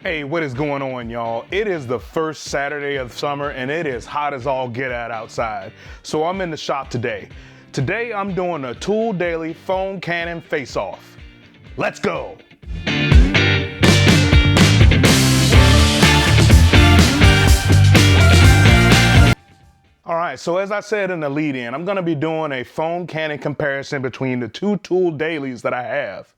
Hey, what is going on, y'all? It is the first Saturday of summer and it is hot as all get out outside. So I'm in the shop today. Today I'm doing a Tool Daily foam cannon face-off. Let's go. All right, so as I said in the lead-in, I'm gonna be doing a foam cannon comparison between the two Tool Dailies that I have.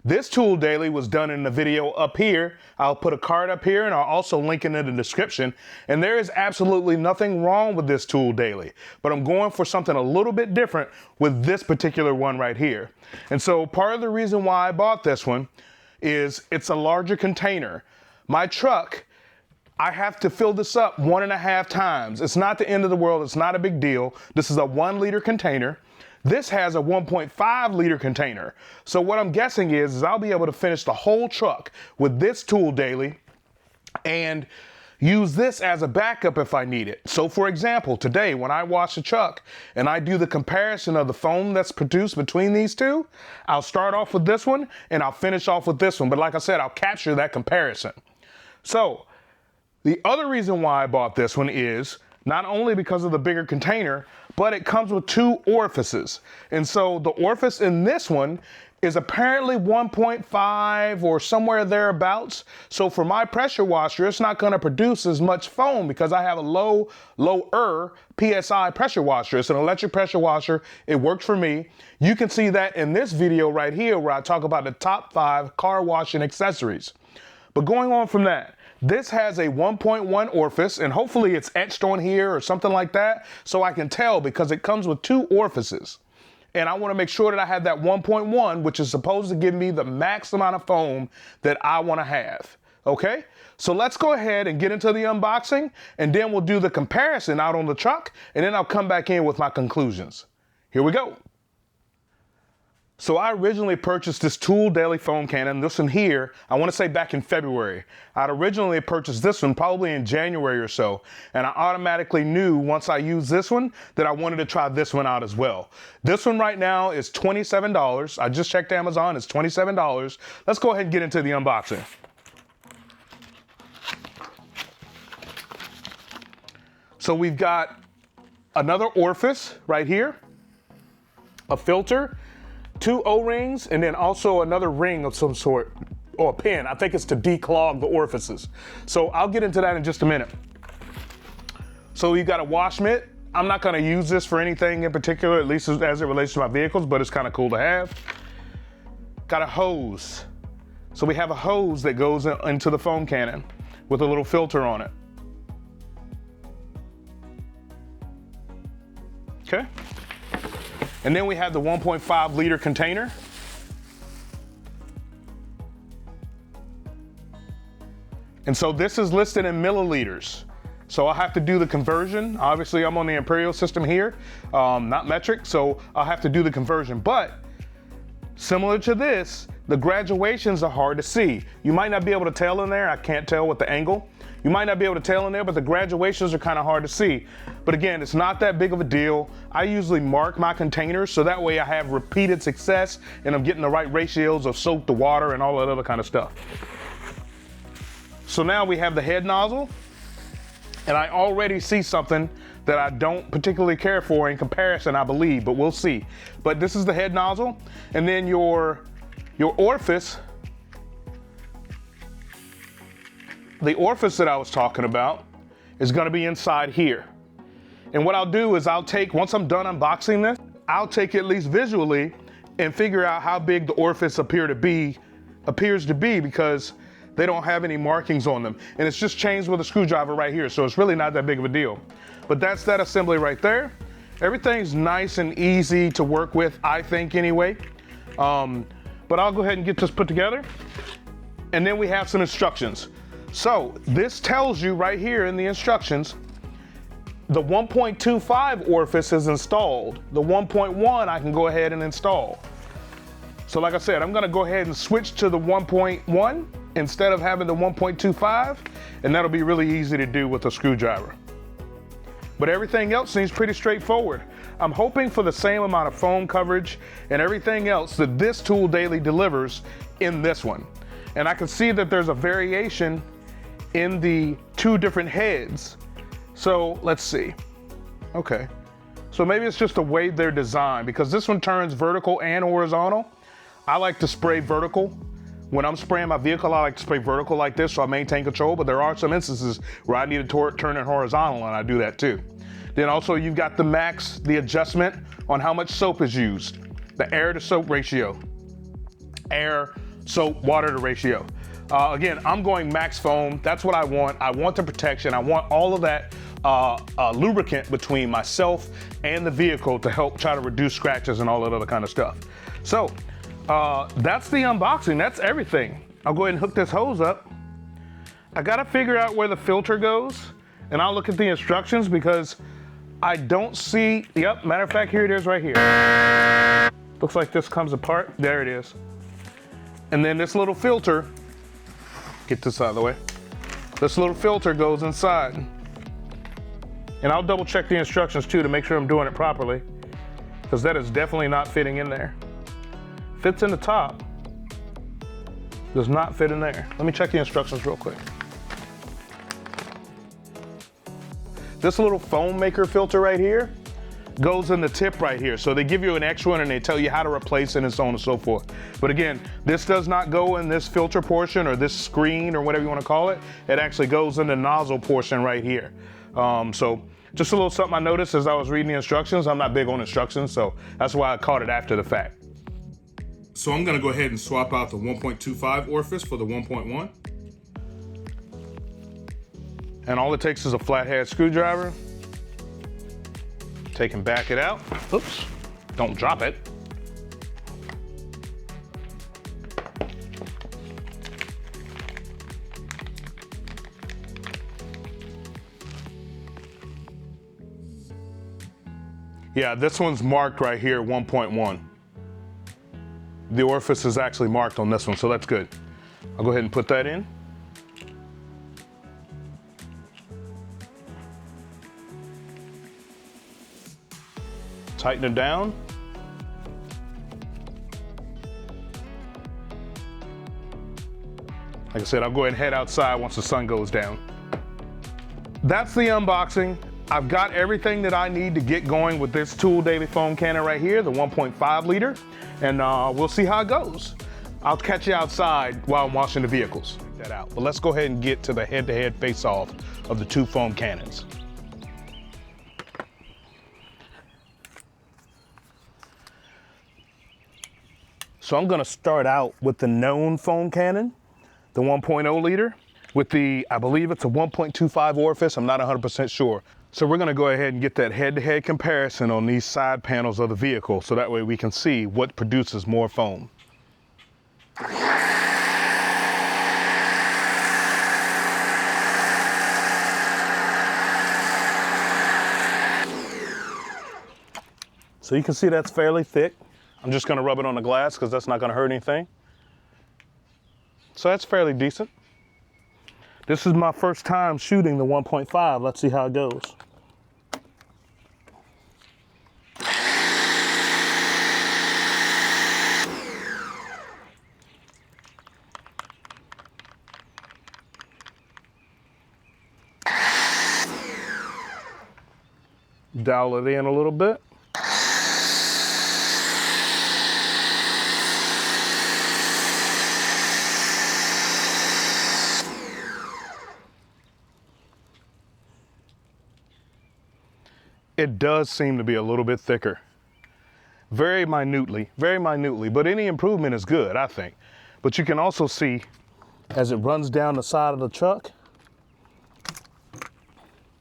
This Tool Daily was done in the video up here. I'll put a card up here and I'll also link it in the description. And there is absolutely nothing wrong with this Tool Daily, but I'm going for something a little bit different with this particular one right here. And so part of the reason why I bought this one is it's a larger container. My truck, I have to fill this up 1.5 times. It's not the end of the world. It's not a big deal. This is a 1 liter container. This has a 1.5 liter container. So what I'm guessing is I'll be able to finish the whole truck with this Tool Daily and use this as a backup if I need it. So for example, today when I wash the truck and I do the comparison of the foam that's produced between these two, I'll start off with this one and I'll finish off with this one. But like I said, I'll capture that comparison. So the other reason why I bought this one is not only because of the bigger container, but it comes with 2 orifices. And so the orifice in this one is apparently 1.5 or somewhere thereabouts. So for my pressure washer, it's not gonna produce as much foam because I have a lower PSI pressure washer. It's an electric pressure washer. It works for me. You can see that in this video right here where I talk about the top 5 car washing accessories. But going on from that, this has a 1.1 orifice, and hopefully it's etched on here or something like that so I can tell because it comes with 2 orifices. And I want to make sure that I have that 1.1, which is supposed to give me the max amount of foam that I want to have. Okay? So let's go ahead and get into the unboxing, and then we'll do the comparison out on the truck, and then I'll come back in with my conclusions. Here we go. So I originally purchased this Tool Daily foam cannon, this one here, I want to say back in February. I'd originally purchased this one probably in January or so, and I automatically knew once I used this one that I wanted to try this one out as well. This one right now is $27. I just checked Amazon, it's $27. Let's go ahead and get into the unboxing. So we've got another orifice right here, a filter, 2 O-rings, and then also another ring of some sort, or a pin. I think it's to declog the orifices. So I'll get into that in just a minute. So you've got a wash mitt. I'm not gonna use this for anything in particular, at least as it relates to my vehicles, but it's kind of cool to have. Got a hose. So we have a hose that goes into the foam cannon with a little filter on it. Okay. And then we have the 1.5 liter container. And so this is listed in milliliters. So I'll have to do the conversion. Obviously I'm on the imperial system here, not metric, so I'll have to do the conversion. But similar to this, the graduations are hard to see. You might not be able to tell in there. I can't tell with the angle. You might not be able to tell in there, but the graduations are kind of hard to see. But again, it's not that big of a deal. I usually mark my containers so that way I have repeated success and I'm getting the right ratios of soap to water and all that other kind of stuff. So now we have the head nozzle, and I already see something that I don't particularly care for in comparison, I believe, but we'll see. But this is the head nozzle, and then your orifice. The orifice that I was talking about is gonna be inside here. And what I'll do is once I'm done unboxing this, I'll take at least visually and figure out how big the orifice appears to be because they don't have any markings on them. And it's just changed with a screwdriver right here, so it's really not that big of a deal. But that's that assembly right there. Everything's nice and easy to work with, I think anyway. But I'll go ahead and get this put together. And then we have some instructions. So this tells you right here in the instructions, the 1.25 orifice is installed. The 1.1 I can go ahead and install. So like I said, I'm gonna go ahead and switch to the 1.1 instead of having the 1.25, and that'll be really easy to do with a screwdriver. But everything else seems pretty straightforward. I'm hoping for the same amount of foam coverage and everything else that this Tool Daily delivers in this one. And I can see that there's a variation in the two different heads. So let's see. Okay. So maybe it's just the way they're designed, because this one turns vertical and horizontal. I like to spray vertical. When I'm spraying my vehicle, I like to spray vertical like this so I maintain control, but there are some instances where I need to turn it horizontal, and I do that too. Then also you've got the max, the adjustment on how much soap is used, the air to soap ratio, air, soap, water to ratio. Again, I'm going max foam. That's what I want. I want the protection. I want all of that lubricant between myself and the vehicle to help try to reduce scratches and all that other kind of stuff. So that's the unboxing. That's everything. I'll go ahead and hook this hose up. I gotta figure out where the filter goes, and I'll look at the instructions because I don't see, yep, matter of fact, here it is right here. Looks like this comes apart. There it is. And then this little filter, get this out of the way. This little filter goes inside. And I'll double check the instructions too to make sure I'm doing it properly, because that is definitely not fitting in there. Fits in the top, does not fit in there. Let me check the instructions real quick. This little foam maker filter right here goes in the tip right here. So they give you an extra one and they tell you how to replace it and so on and so forth. But again, this does not go in this filter portion or this screen or whatever you want to call it. It actually goes in the nozzle portion right here. So just a little something I noticed as I was reading the instructions. I'm not big on instructions, so that's why I caught it after the fact. So I'm gonna go ahead and swap out the 1.25 orifice for the 1.1. And all it takes is a flathead screwdriver. Take and back it out. Oops, don't drop it. Yeah, this one's marked right here, 1.1. The orifice is actually marked on this one, so that's good. I'll go ahead and put that in. Tighten it down. Like I said, I'll go ahead and head outside once the sun goes down. That's the unboxing. I've got everything that I need to get going with this Tool Daily foam cannon right here, the 1.5 liter, and we'll see how it goes. I'll catch you outside while I'm washing the vehicles. Check that out. But let's go ahead and get to the head-to-head face-off of the two foam cannons. So I'm gonna start out with the known foam cannon, the 1.0 liter, with the, I believe it's a 1.25 orifice, I'm not 100% sure. So we're gonna go ahead and get that head-to-head comparison on these side panels of the vehicle, so that way we can see what produces more foam. So you can see that's fairly thick. I'm just gonna rub it on the glass because that's not gonna hurt anything. So that's fairly decent. This is my first time shooting the 1.5. Let's see how it goes. Dial it in a little bit. It does seem to be a little bit thicker. Very minutely, but any improvement is good, I think. But you can also see as it runs down the side of the truck,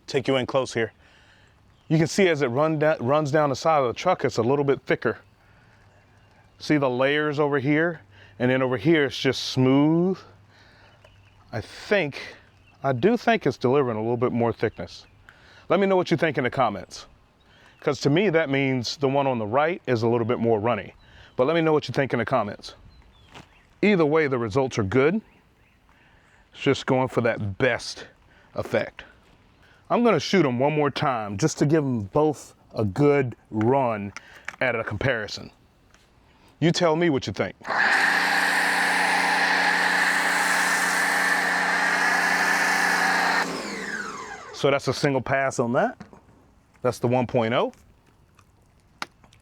take you in close here. You can see as it runs down the side of the truck, it's a little bit thicker. See the layers over here? And then over here, it's just smooth. I do think it's delivering a little bit more thickness. Let me know what you think in the comments. Because to me, that means the one on the right is a little bit more runny. But let me know what you think in the comments. Either way, the results are good. It's just going for that best effect. I'm gonna shoot them one more time just to give them both a good run at a comparison. You tell me what you think. So that's a single pass on that. That's the 1.0.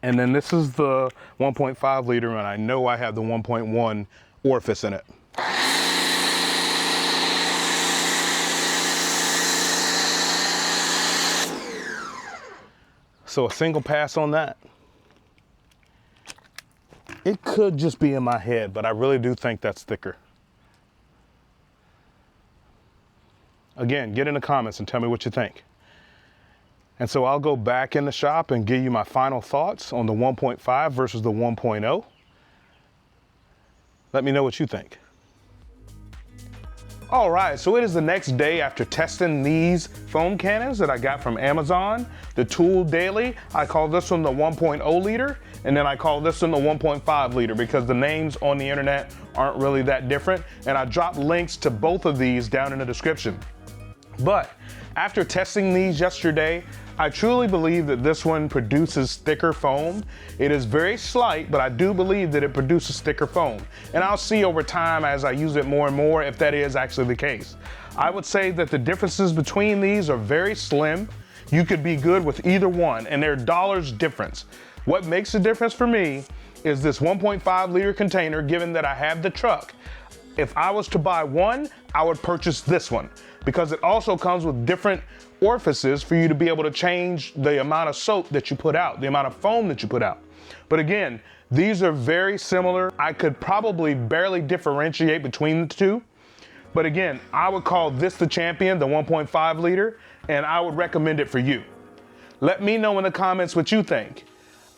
And then this is the 1.5 liter, and I know I have the 1.1 orifice in it. So a single pass on that. It could just be in my head, but I really do think that's thicker. Again, get in the comments and tell me what you think. And so I'll go back in the shop and give you my final thoughts on the 1.5 versus the 1.0. Let me know what you think. All right, so it is the next day after testing these foam cannons that I got from Amazon. The Tool Daily, I call this one the 1.0 liter, and then I call this one the 1.5 liter because the names on the internet aren't really that different. And I dropped links to both of these down in the description. But after testing these yesterday, I truly believe that this one produces thicker foam. It is very slight, but I do believe that it produces thicker foam. And I'll see over time as I use it more and more if that is actually the case. I would say that the differences between these are very slim. You could be good with either one, and they're dollars difference. What makes the difference for me is this 1.5 liter container, given that I have the truck. If I was to buy one, I would purchase this one because it also comes with different orifices for you to be able to change the amount of soap that you put out, the amount of foam that you put out. But again, these are very similar. I could probably barely differentiate between the two. But again, I would call this the champion, the 1.5 liter, and I would recommend it for you. Let me know in the comments what you think.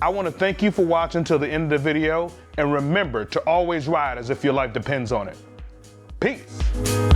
I want to thank you for watching till the end of the video, and remember to always ride as if your life depends on it. Peace.